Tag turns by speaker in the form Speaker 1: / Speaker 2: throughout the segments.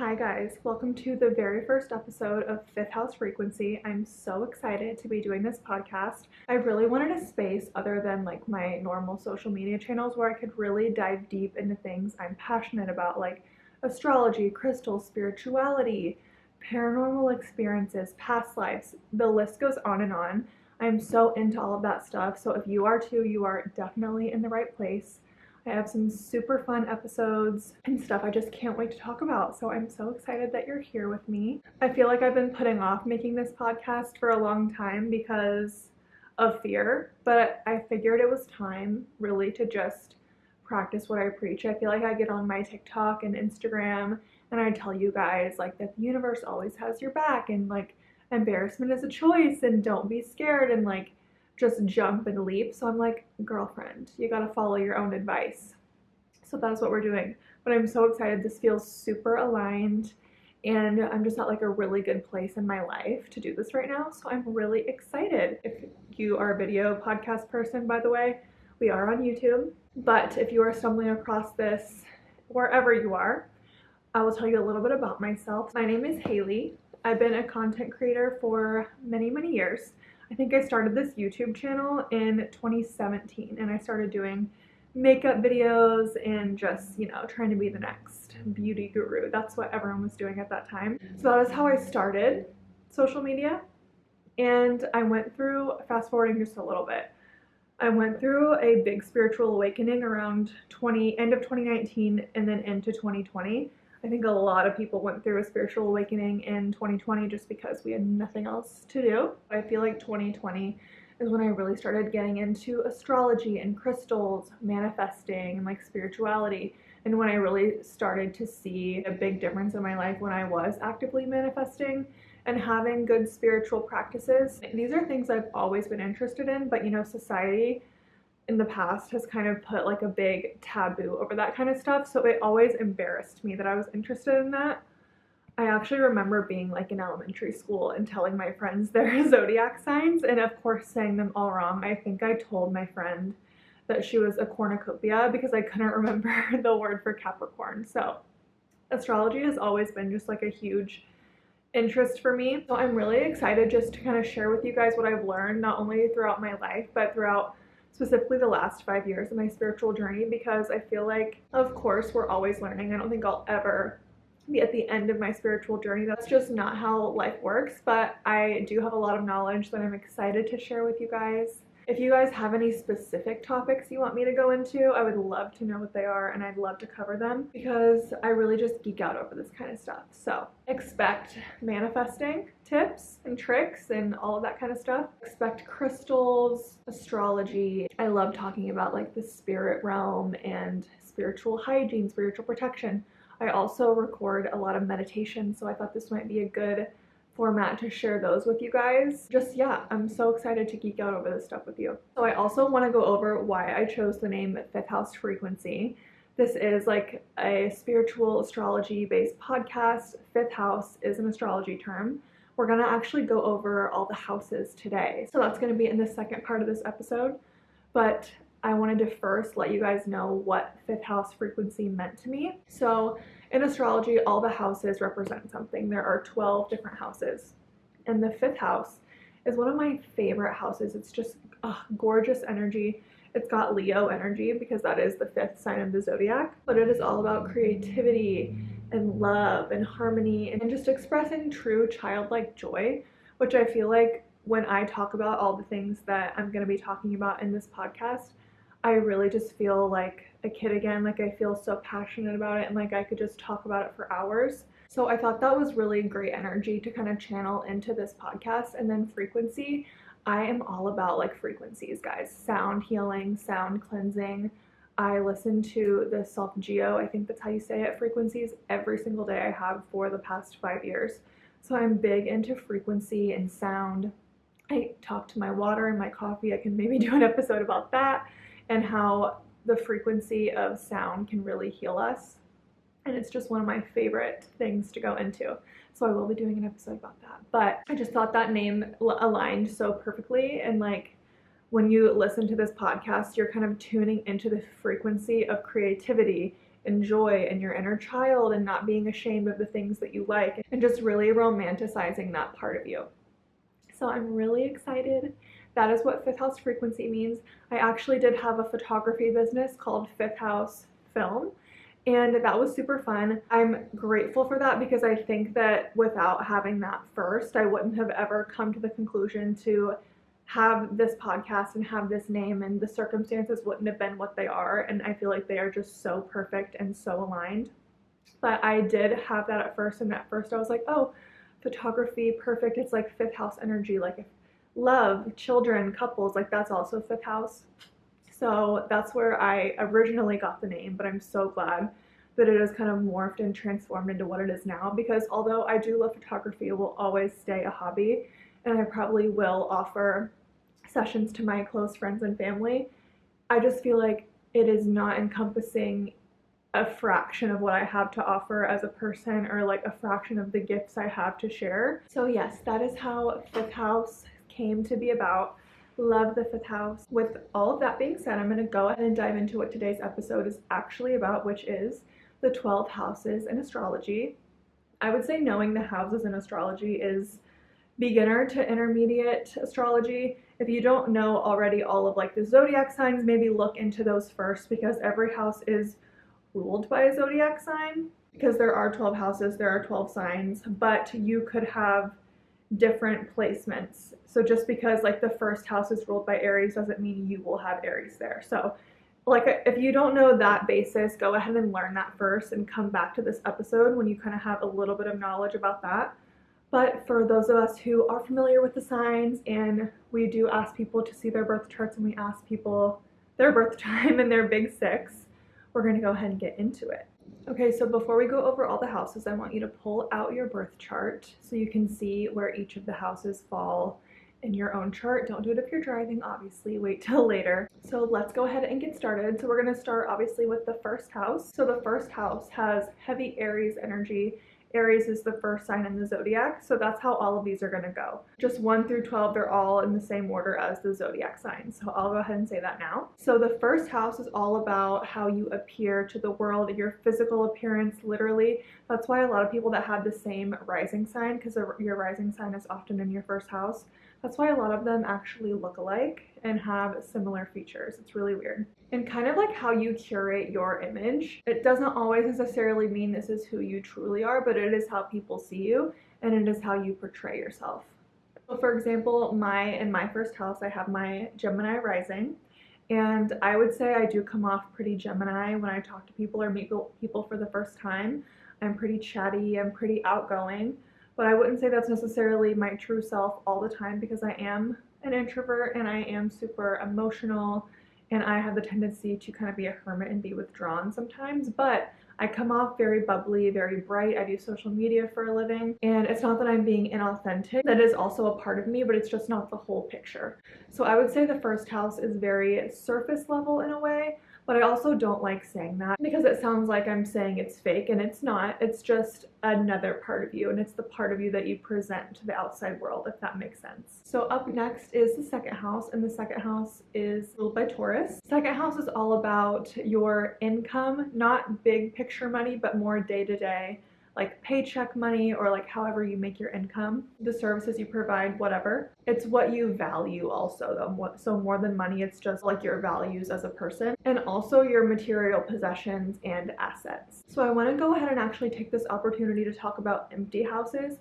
Speaker 1: Hi guys, welcome to the very first episode of Fifth House Frequency. I'm so excited to be doing this podcast. I really wanted a space other than like my normal social media channels where I could really dive deep into things I'm passionate about, like astrology, crystals, spirituality, paranormal experiences, past lives. The list goes on and on. I'm so into all of that stuff, so if you are too, you are definitely in the right place. I have some super fun episodes and stuff I just can't wait to talk about, so I'm so excited that you're here with me. I feel like I've been putting off making this podcast for a long time because of fear, but I figured it was time really to just practice what I preach. I feel like I get on my TikTok and Instagram and I tell you guys like that the universe always has your back and like embarrassment is a choice and don't be scared and like just jump and leap. So I'm like, girlfriend, you gotta follow your own advice. So that's what we're doing. But I'm so excited. This feels super aligned and I'm just at like a really good place in my life to do this right now. So I'm really excited. If you are a video podcast person, by the way, we are on YouTube. But if you are stumbling across this wherever you are, I will tell you a little bit about myself. My name is Haley. I've been a content creator for many years. I think I started this YouTube channel in 2017 and I started doing makeup videos and just, trying to be the next beauty guru. That's what everyone was doing at that time. So that is how I started social media. And I went through, fast forwarding just a little bit, I went through a big spiritual awakening around end of 2019 and then into 2020. I think a lot of people went through a spiritual awakening in 2020 just because we had nothing else to do. I feel like 2020 is when I really started getting into astrology and crystals, manifesting, and like spirituality. And when I really started to see a big difference in my life when I was actively manifesting and having good spiritual practices. These are things I've always been interested in, but society in the past has kind of put like a big taboo over that kind of stuff, so it always embarrassed me that I was interested in that. I actually remember being like in elementary school and telling my friends their zodiac signs and of course saying them all wrong. I think I told my friend that she was a cornucopia because I couldn't remember the word for Capricorn. So astrology has always been just like a huge interest for me. So I'm really excited just to kind of share with you guys what I've learned, not only throughout my life, but throughout specifically the last 5 years of my spiritual journey, because I feel like, of course, we're always learning. I don't think I'll ever be at the end of my spiritual journey. That's just not how life works, but I do have a lot of knowledge that I'm excited to share with you guys. If you guys have any specific topics you want me to go into, I would love to know what they are and I'd love to cover them because I really just geek out over this kind of stuff. So expect manifesting tips and tricks and all of that kind of stuff. Expect crystals, astrology. I love talking about like the spirit realm and spiritual hygiene, spiritual protection. I also record a lot of meditation, so I thought this might be a good format to share those with you guys. I'm so excited to geek out over this stuff with you. So I also want to go over why I chose the name Fifth House Frequency. This is like a spiritual astrology based podcast. Fifth house is an astrology term. We're gonna actually go over all the houses today. So that's gonna be in the second part of this episode. But I wanted to first let you guys know what fifth house frequency meant to me. So in astrology, all the houses represent something. There are 12 different houses. And the fifth house is one of my favorite houses. It's just gorgeous energy. It's got Leo energy because that is the fifth sign of the zodiac. But it is all about creativity and love and harmony and just expressing true childlike joy, which I feel like when I talk about all the things that I'm going to be talking about in this podcast, I really just feel like a kid again. Like I feel so passionate about it and like I could just talk about it for hours. So I thought that was really great energy to kind of channel into this podcast. And then frequency, I am all about like frequencies, guys. Sound healing, sound cleansing. I listen to the Solfeggio, I think that's how you say it, frequencies every single day I have for the past 5 years. So I'm big into frequency and sound. I talk to my water and my coffee. I can maybe do an episode about that and how the frequency of sound can really heal us. And it's just one of my favorite things to go into. So I will be doing an episode about that. But I just thought that name aligned so perfectly. And like when you listen to this podcast, you're kind of tuning into the frequency of creativity and joy and your inner child and not being ashamed of the things that you like and just really romanticizing that part of you. So I'm really excited. That is what fifth house frequency means. I actually did have a photography business called Fifth House Film, and that was super fun. I'm grateful for that because I think that without having that first, I wouldn't have ever come to the conclusion to have this podcast and have this name, and the circumstances wouldn't have been what they are, and I feel like they are just so perfect and so aligned. But I did have that at first, and at first I was like, oh, photography, perfect, it's like fifth house energy, like love, children, couples, like that's also fifth house. So that's where I originally got the name, but I'm so glad that it has kind of morphed and transformed into what it is now, because although I do love photography, it will always stay a hobby, and I probably will offer sessions to my close friends and family. I just feel like it is not encompassing a fraction of what I have to offer as a person, or like a fraction of the gifts I have to share. So yes, that is how fifth house came to be about. Love the fifth house. With all of that being said, I'm going to go ahead and dive into what today's episode is actually about, which is the 12 houses in astrology. I would say knowing the houses in astrology is beginner to intermediate astrology. If you don't know already all of like the zodiac signs, maybe look into those first, because every house is ruled by a zodiac sign. Because there are 12 houses, there are 12 signs, but you could have different placements. So just because like the first house is ruled by Aries doesn't mean you will have Aries there. So like if you don't know that basis, go ahead and learn that first and come back to this episode when you kind of have a little bit of knowledge about that. But for those of us who are familiar with the signs, and we do ask people to see their birth charts, and we ask people their birth time and their big six, we're going to go ahead and get into it. Okay, so before we go over all the houses, I want you to pull out your birth chart so you can see where each of the houses fall in your own chart. Don't do it if you're driving, obviously, wait till later. So let's go ahead and get started. So we're going to start obviously with the first house. So the first house has heavy Aries energy. Aries is the first sign in the zodiac, so that's how all of these are going to go. Just 1 through 12, they're all in the same order as the zodiac signs, so I'll go ahead and say that now. So the first house is all about how you appear to the world, your physical appearance, literally. That's why a lot of people that have the same rising sign, because your rising sign is often in your first house, that's why a lot of them actually look alike and have similar features. It's really weird. And kind of like how you curate your image, it doesn't always necessarily mean this is who you truly are, but it is how people see you, and it is how you portray yourself. So for example, in my first house, I have my Gemini rising, and I would say I do come off pretty Gemini when I talk to people or meet people for the first time. I'm pretty chatty, I'm pretty outgoing, but I wouldn't say that's necessarily my true self all the time, because I am an introvert and I am super emotional, and I have the tendency to kind of be a hermit and be withdrawn sometimes, but I come off very bubbly, very bright. I do social media for a living, and it's not that I'm being inauthentic. That is also a part of me, but it's just not the whole picture. So I would say the first house is very surface level in a way, but I also don't like saying that because it sounds like I'm saying it's fake, and it's not. It's just another part of you, and it's the part of you that you present to the outside world, if that makes sense. So up next is the second house, and the second house is ruled by Taurus. Second house is all about your income, not big picture money, but more day-to-day, like paycheck money, or like however you make your income, the services you provide, whatever. It's what you value also though. So more than money, it's just like your values as a person, and also your material possessions and assets. So I want to go ahead and actually take this opportunity to talk about empty houses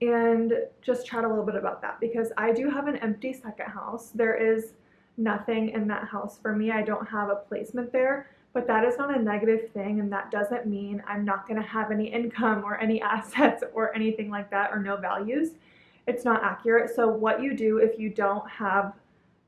Speaker 1: and just chat a little bit about that, because I do have an empty second house. There is nothing in that house for me. I don't have a placement there. But that is not a negative thing, and that doesn't mean I'm not going to have any income or any assets or anything like that, or no values. It's not accurate. So what you do if you don't have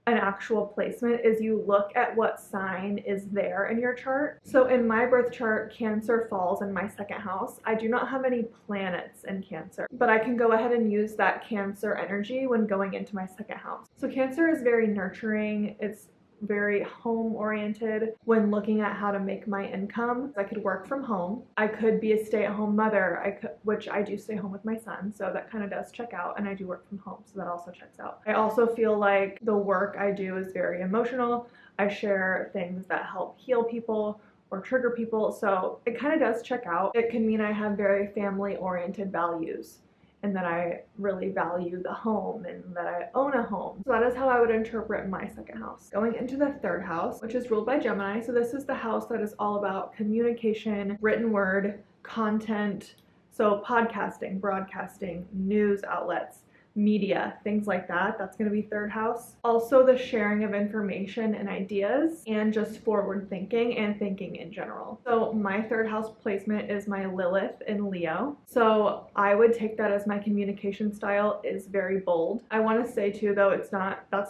Speaker 1: an actual placement is you look at what sign is there in your chart. So in my birth chart, Cancer falls in my second house. I do not have any planets in Cancer, but I can go ahead and use that Cancer energy when going into my second house. So Cancer is very nurturing. It's very home oriented. When looking at how to make my income, I could work from home. I could be a stay-at-home mother, which I do stay home with my son, so that kind of does check out, and I do work from home, so that also checks out. I also feel like the work I do is very emotional. I share things that help heal people, or trigger people. So it kind of does check out. It can mean I have very family-oriented values and that I really value the home and that I own a home. So that is how I would interpret my second house. Going into the third house, which is ruled by Gemini. So this is the house that is all about communication, written word, content, so podcasting, broadcasting, news outlets, media, things like that. That's going to be third house. Also the sharing of information and ideas and just forward thinking and thinking in general. So my third house placement is my Lilith in Leo. So I would take that as my communication style is very bold. I want to say too though, that's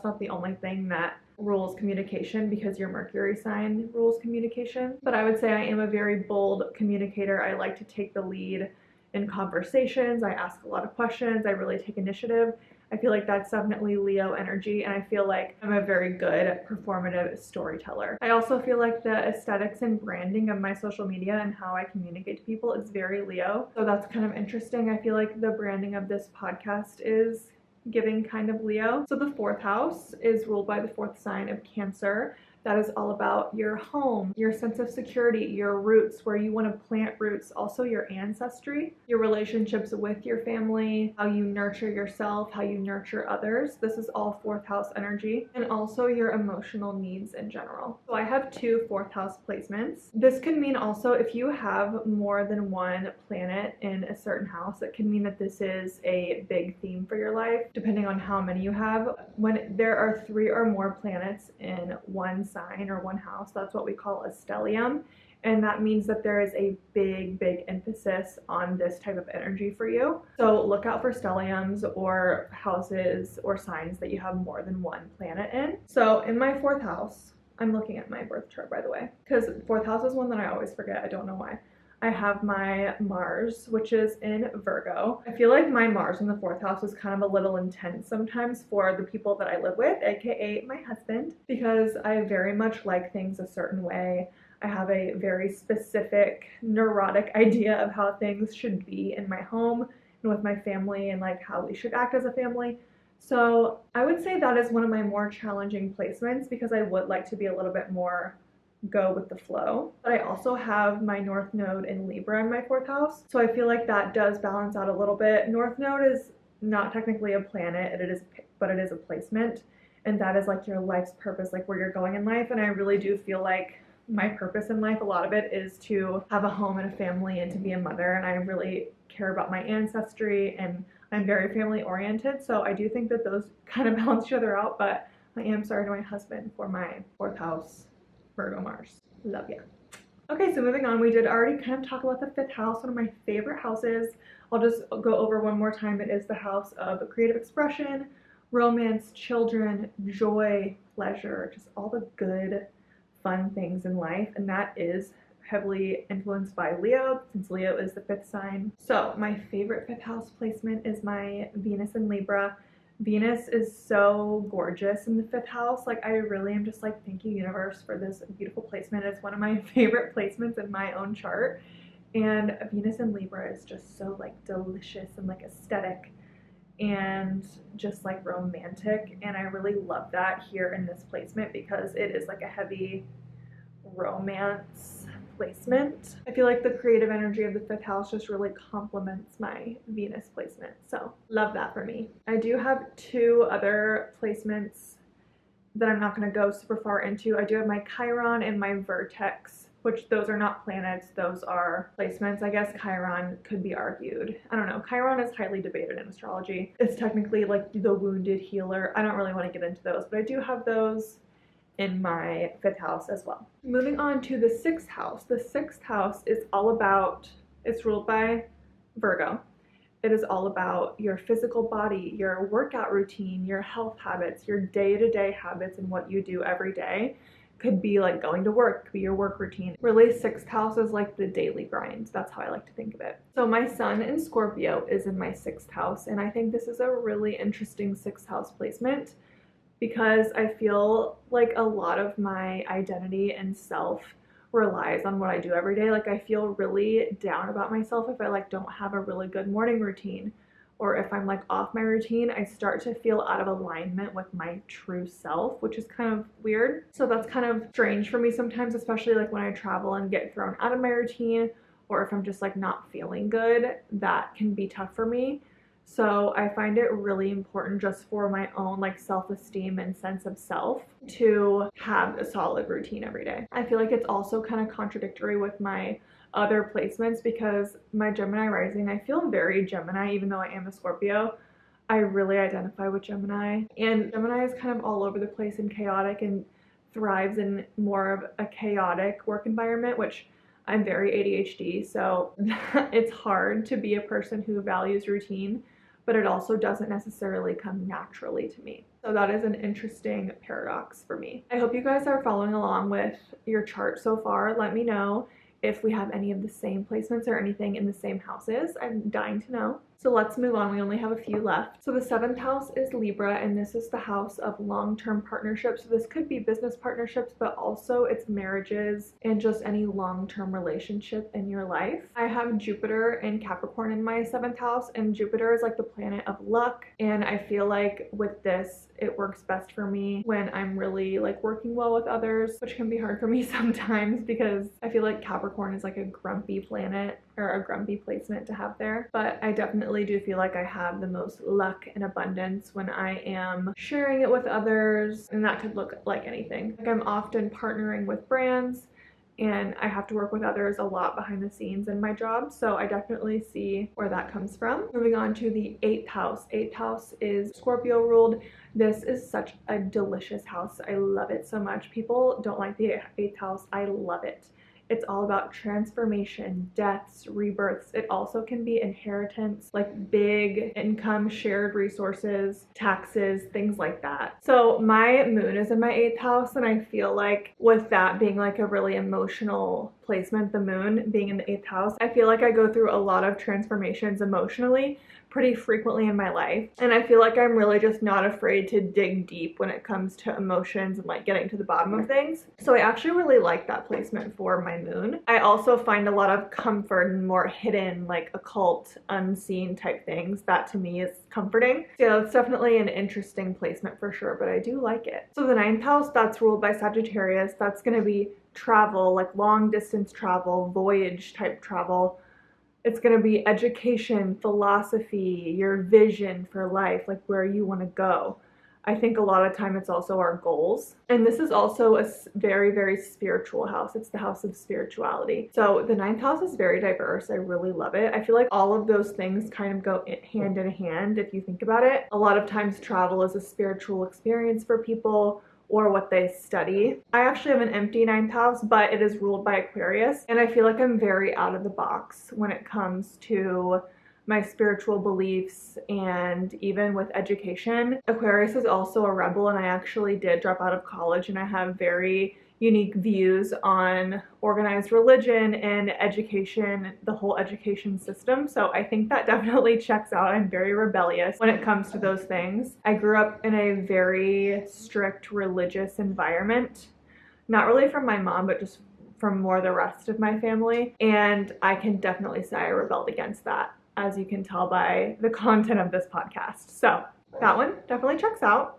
Speaker 1: not the only thing that rules communication, because your Mercury sign rules communication. But I would say I am a very bold communicator. I like to take the lead in conversations. I ask a lot of questions. I really take initiative. I feel like that's definitely Leo energy, and I feel like I'm a very good performative storyteller. I also feel like the aesthetics and branding of my social media and how I communicate to people is very Leo. So that's kind of interesting. I feel like the branding of this podcast is giving kind of Leo. So the fourth house is ruled by the fourth sign of Cancer. That is all about your home, your sense of security, your roots, where you want to plant roots, also your ancestry, your relationships with your family, how you nurture yourself, how you nurture others. This is all fourth house energy, and also your emotional needs in general. So I have 2 fourth house placements. This could mean also if you have more than one planet in a certain house, it can mean that this is a big theme for your life, depending on how many you have. When there are 3 or more planets in one sign or one house, that's what we call a stellium, and that means that there is a big emphasis on this type of energy for you. So look out for stelliums or houses or signs that you have more than one planet in. So in my fourth house, I'm looking at my birth chart by the way, because fourth house is one that I always forget. I don't know why. I have my Mars, which is in Virgo. I feel like my Mars in the fourth house is kind of a little intense sometimes for the people that I live with, aka my husband, because I very much like things a certain way. I have a very specific, neurotic idea of how things should be in my home and with my family and like how we should act as a family. So I would say that is one of my more challenging placements because I would like to be a little bit more go with the flow. But I also have my North Node in Libra in my fourth house, so I feel like that does balance out a little bit. North Node is not technically a planet, but it is a placement, and that is like your life's purpose, like where you're going in life. And I really do feel like my purpose in life, a lot of it is to have a home and a family and to be a mother, and I really care about my ancestry and I'm very family oriented, so I do think that those kind of balance each other out. But I am sorry to my husband for my fourth house Virgo Mars. Love ya. Okay, so moving on, we did already kind of talk about the fifth house, one of my favorite houses. I'll just go over one more time. It is the house of creative expression, romance, children, joy, pleasure, just all the good, fun things in life. And that is heavily influenced by Leo, since Leo is the fifth sign. So my favorite fifth house placement is my Venus in Libra. Venus is so gorgeous in the fifth house. Like, I really am just like, thank you universe for this beautiful placement. It's one of my favorite placements in my own chart. And Venus in Libra is just so like delicious and like aesthetic and just like romantic. And I really love that here in this placement because it is like a heavy romance placement. I feel like the creative energy of the fifth house just really complements my Venus placement, so love that for me. I do have 2 other placements that I'm not going to go super far into. I do have my Chiron and my Vertex, which those are not planets, those are placements. I guess Chiron could be argued. I don't know. Chiron is highly debated in astrology. It's technically like the wounded healer. I don't really want to get into those, but I do have those in my fifth house as well. Moving on to the sixth house. The sixth house is all about, it's ruled by Virgo. It is all about your physical body, your workout routine, your health habits, your day-to-day habits and what you do every day. Could be like going to work, could be your work routine. Really, sixth house is like the daily grind. That's how I like to think of it. So my sun in Scorpio is in my sixth house, and I think this is a really interesting sixth house placement because I feel like a lot of my identity and self relies on what I do every day. Like, I feel really down about myself if I like don't have a really good morning routine, or if I'm like off my routine, I start to feel out of alignment with my true self, which is kind of weird. So that's kind of strange for me sometimes, especially like when I travel and get thrown out of my routine, or if I'm just like not feeling good, that can be tough for me. So I find it really important just for my own like self-esteem and sense of self to have a solid routine every day. I feel like it's also kind of contradictory with my other placements because my Gemini rising, I feel very Gemini even though I am a Scorpio. I really identify with Gemini, and Gemini is kind of all over the place and chaotic and thrives in more of a chaotic work environment, which I'm very ADHD, so it's hard to be a person who values routine, but it also doesn't necessarily come naturally to me. So that is an interesting paradox for me. I hope you guys are following along with your chart so far. Let me know if we have any of the same placements or anything in the same houses. I'm dying to know. So let's move on. We only have a few left. So the 7th house is Libra, and this is the house of long-term partnerships. So this could be business partnerships, but also it's marriages and just any long-term relationship in your life. I have Jupiter and Capricorn in my 7th house, and Jupiter is like the planet of luck. And I feel like with this, it works best for me when I'm really like working well with others, which can be hard for me sometimes because I feel like Capricorn is like a grumpy planet or a grumpy placement to have there. But I definitely do feel like I have the most luck and abundance when I am sharing it with others, and that could look like anything. Like I'm often partnering with brands, and I have to work with others a lot behind the scenes in my job, so I definitely see where that comes from. Moving on to the 8th house. 8th house is Scorpio ruled. This is such a delicious house. I love it so much. People don't like the 8th house. I love it. It's all about transformation, deaths, rebirths. It also can be inheritance, like big income, shared resources, taxes, things like that. So my moon is in my 8th house, and I feel like with that being like a really emotional placement, the moon being in the 8th house, I feel like I go through a lot of transformations emotionally pretty frequently in my life, and I feel like I'm really just not afraid to dig deep when it comes to emotions and like getting to the bottom of things. So I actually really like that placement for my moon. I also find a lot of comfort in more hidden, like occult, unseen type things. That to me is comforting. So yeah, it's definitely an interesting placement for sure, but I do like it. So the 9th house, that's ruled by Sagittarius. That's going to be travel, like long distance travel, voyage type travel. It's going to be education, philosophy, your vision for life, like where you want to go. I think a lot of time it's also our goals. And this is also a very, very spiritual house. It's the house of spirituality. So the 9th house is very diverse. I really love it. I feel like all of those things kind of go hand in hand if you think about it. A lot of times travel is a spiritual experience for people, or what they study. I actually have an empty 9th house, but it is ruled by Aquarius, and I feel like I'm very out of the box when it comes to my spiritual beliefs and even with education. Aquarius is also a rebel, and I actually did drop out of college, and I have very unique views on organized religion and education, the whole education system. So I think that definitely checks out. I'm very rebellious when it comes to those things. I grew up in a very strict religious environment, not really from my mom, but just from more the rest of my family. And I can definitely say I rebelled against that, as you can tell by the content of this podcast. So that one definitely checks out.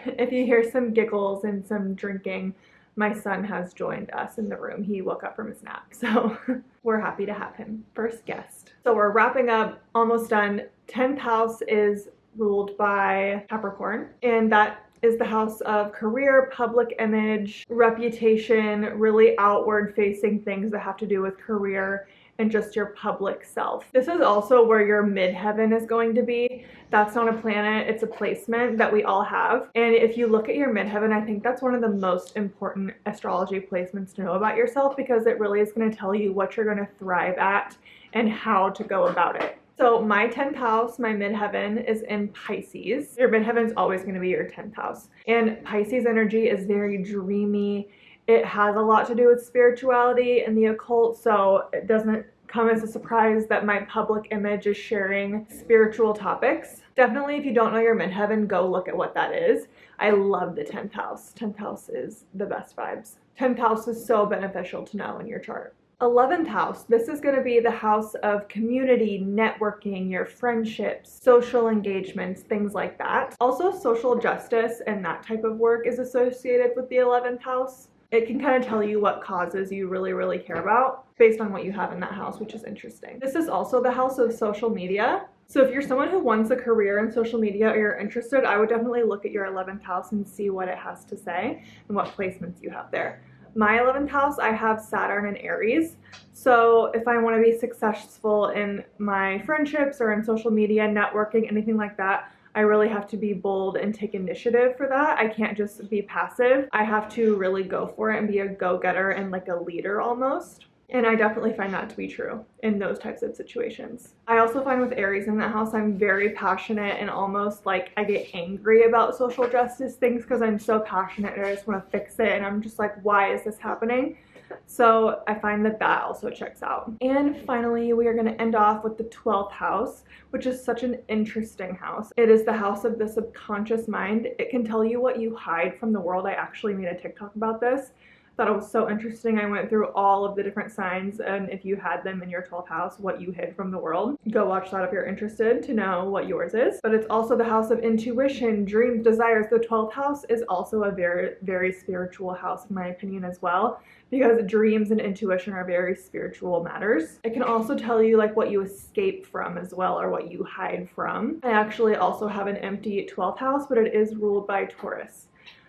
Speaker 1: If you hear some giggles and some drinking, my son has joined us in the room. He woke up from his nap, so we're happy to have him. First guest. So we're wrapping up, almost done. 10th house is ruled by Capricorn, and that is the house of career, public image, reputation, really outward facing things that have to do with career and just your public self. This is also where your midheaven is going to be. That's not a planet, it's a placement that we all have. And if you look at your midheaven, I think that's one of the most important astrology placements to know about yourself, because it really is going to tell you what you're going to thrive at and how to go about it. So my 10th house, my midheaven, is in Pisces. Your midheaven is always going to be your 10th house. And Pisces energy is very dreamy. It has a lot to do with spirituality and the occult, so it doesn't come as a surprise that my public image is sharing spiritual topics. Definitely, if you don't know your midheaven, go look at what that is. I love the 10th house. 10th house is the best vibes. 10th house is so beneficial to know in your chart. 11th house. This is going to be the house of community, networking, your friendships, social engagements, things like that. Also, social justice and that type of work is associated with the 11th house. It can kind of tell you what causes you really care about based on what you have in that house, which is interesting. This is also the house of social media. So if you're someone who wants a career in social media or you're interested, I would definitely look at your 11th house and see what it has to say and what placements you have there. My 11th house, I have Saturn and Aries. So if I want to be successful in my friendships or in social media, networking, anything like that, I really have to be bold and take initiative for that. I can't just be passive. I have to really go for it and be a go-getter and like a leader almost. And I definitely find that to be true in those types of situations. I also find with Aries in that house, I'm very passionate and almost like I get angry about social justice things because I'm so passionate and I just want to fix it. And I'm just like, why is this happening? So I find that that also checks out. And finally, we are going to end off with the 12th house, which is such an interesting house. It is the house of the subconscious mind. It can tell you what you hide from the world. I actually made a TikTok about this. Thought it was so interesting. I went through all of the different signs and if you had them in your 12th house, what you hid from the world. Go watch that if you're interested to know what yours is. But it's also the house of intuition, dreams, desires. The 12th house is also a very spiritual house in my opinion as well, because dreams and intuition are very spiritual matters. It can also tell you like what you escape from as well, or what you hide from. I actually also have an empty 12th house, but it is ruled by Taurus.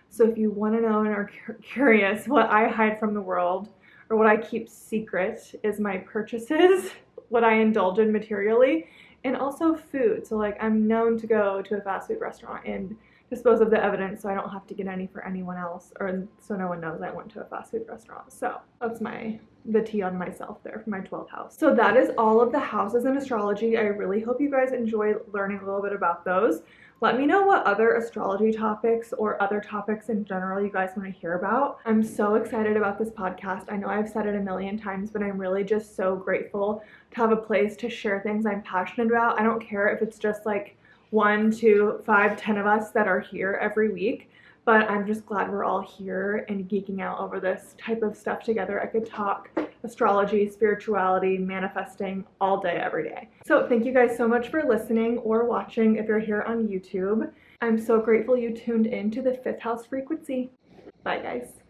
Speaker 1: So if you want to know and are curious what I hide from the world or what I keep secret is my purchases, what I indulge in materially, and also food. So like I'm known to go to a fast food restaurant and dispose of the evidence so I don't have to get any for anyone else, or so no one knows I went to a fast food restaurant. So that's the tea on myself there for my 12th house. So that is all of the houses in astrology. I really hope you guys enjoy learning a little bit about those. Let me know what other astrology topics or other topics in general you guys want to hear about. I'm so excited about this podcast. I know I've said it a million times, but I'm really just so grateful to have a place to share things I'm passionate about. I don't care if it's just like 1, 2, 5, 10 of us that are here every week, but I'm just glad we're all here and geeking out over this type of stuff together. I could talk astrology, spirituality, manifesting all day, every day. So thank you guys so much for listening or watching if you're here on YouTube. I'm so grateful you tuned in to the 5th house frequency. Bye guys.